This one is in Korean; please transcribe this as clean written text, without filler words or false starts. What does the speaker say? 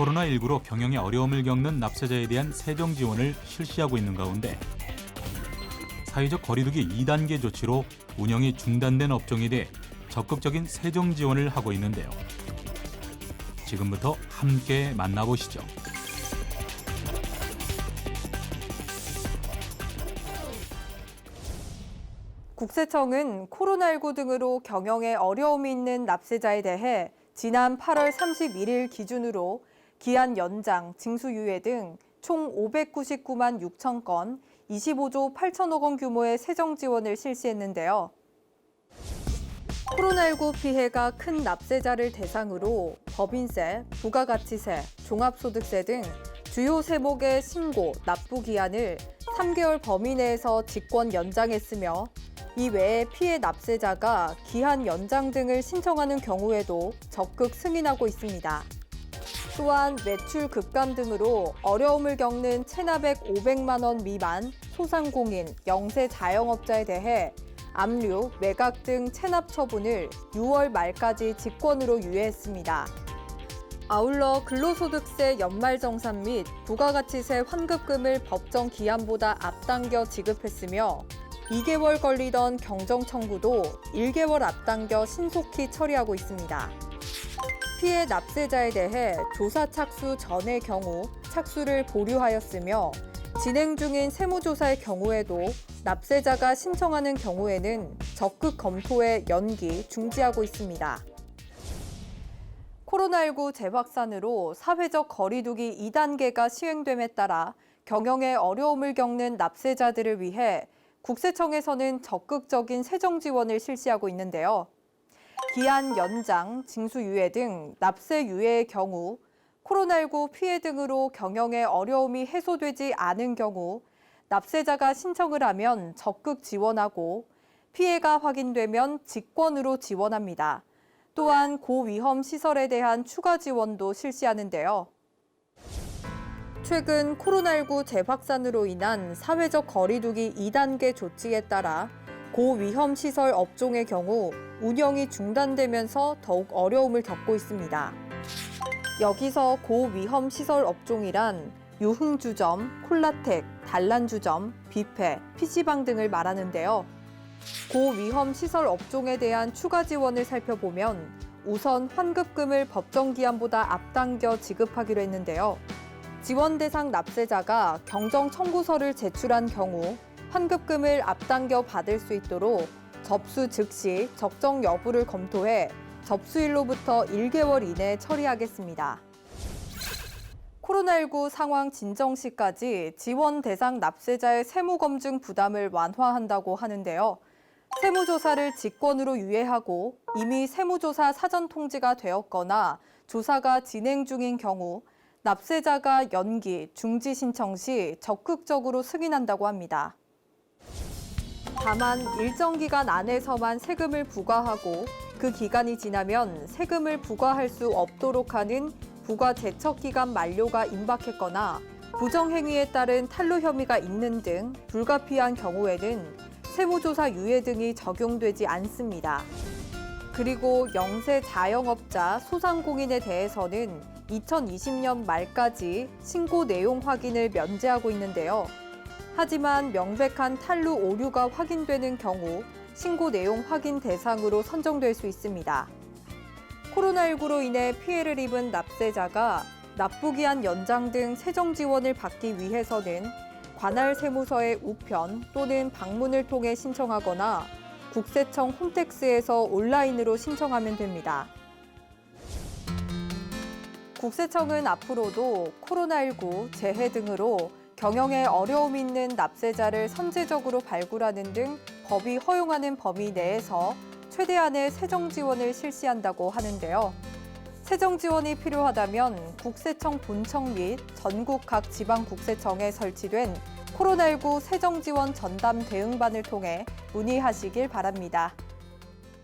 코로나19로 경영에 어려움을 겪는 납세자에 대한 세정 지원을 실시하고 있는 가운데 사회적 거리두기 2단계 조치로 운영이 중단된 업종에 대해 적극적인 세정 지원을 하고 있는데요. 지금부터 함께 만나보시죠. 국세청은 코로나19 등으로 경영에 어려움이 있는 납세자에 대해 지난 8월 31일 기준으로 기한 연장, 징수유예 등 총 599만 6천 건, 25조 8천억 원 규모의 세정 지원을 실시했는데요. 코로나19 피해가 큰 납세자를 대상으로 법인세, 부가가치세, 종합소득세 등 주요 세목의 신고, 납부 기한을 3개월 범위 내에서 직권 연장했으며 이 외에 피해 납세자가 기한 연장 등을 신청하는 경우에도 적극 승인하고 있습니다. 또한 매출 급감 등으로 어려움을 겪는 체납액 500만 원 미만 소상공인, 영세 자영업자에 대해 압류, 매각 등 체납 처분을 6월 말까지 직권으로 유예했습니다. 아울러 근로소득세 연말정산 및 부가가치세 환급금을 법정 기한보다 앞당겨 지급했으며 2개월 걸리던 경정 청구도 1개월 앞당겨 신속히 처리하고 있습니다. 피해 납세자에 대해 조사 착수 전의 경우 착수를 보류하였으며 진행 중인 세무조사의 경우에도 납세자가 신청하는 경우에는 적극 검토해 연기, 중지하고 있습니다. 코로나19 재확산으로 사회적 거리두기 2단계가 시행됨에 따라 경영에 어려움을 겪는 납세자들을 위해 국세청에서는 적극적인 세정 지원을 실시하고 있는데요. 기한 연장, 징수유예 등 납세 유예의 경우 코로나19 피해 등으로 경영에 어려움이 해소되지 않은 경우 납세자가 신청을 하면 적극 지원하고 피해가 확인되면 직권으로 지원합니다. 또한 고위험 시설에 대한 추가 지원도 실시하는데요. 최근 코로나19 재확산으로 인한 사회적 거리두기 2단계 조치에 따라 고위험 시설 업종의 경우 운영이 중단되면서 더욱 어려움을 겪고 있습니다. 여기서 고위험 시설 업종이란 유흥주점, 콜라텍, 단란주점, 뷔페, PC방 등을 말하는데요. 고위험 시설 업종에 대한 추가 지원을 살펴보면 우선 환급금을 법정 기한보다 앞당겨 지급하기로 했는데요. 지원 대상 납세자가 경정 청구서를 제출한 경우 환급금을 앞당겨 받을 수 있도록 접수 즉시 적정 여부를 검토해 접수일로부터 1개월 이내 처리하겠습니다. 코로나19 상황 진정 시까지 지원 대상 납세자의 세무검증 부담을 완화한다고 하는데요. 세무조사를 직권으로 유예하고 이미 세무조사 사전 통지가 되었거나 조사가 진행 중인 경우 납세자가 연기, 중지 신청 시 적극적으로 승인한다고 합니다. 다만 일정 기간 안에서만 세금을 부과하고 그 기간이 지나면 세금을 부과할 수 없도록 하는 부과 제척 기간 만료가 임박했거나 부정행위에 따른 탈루 혐의가 있는 등 불가피한 경우에는 세무조사 유예 등이 적용되지 않습니다. 그리고 영세 자영업자, 소상공인에 대해서는 2020년 말까지 신고 내용 확인을 면제하고 있는데요. 하지만 명백한 탈루 오류가 확인되는 경우 신고 내용 확인 대상으로 선정될 수 있습니다. 코로나19로 인해 피해를 입은 납세자가 납부기한 연장 등 세정 지원을 받기 위해서는 관할 세무서의 우편 또는 방문을 통해 신청하거나 국세청 홈택스에서 온라인으로 신청하면 됩니다. 국세청은 앞으로도 코로나19, 재해 등으로 경영에 어려움이 있는 납세자를 선제적으로 발굴하는 등 법이 허용하는 범위 내에서 최대한의 세정 지원을 실시한다고 하는데요. 세정 지원이 필요하다면 국세청 본청 및 전국 각 지방국세청에 설치된 코로나19 세정 지원 전담 대응반을 통해 문의하시길 바랍니다.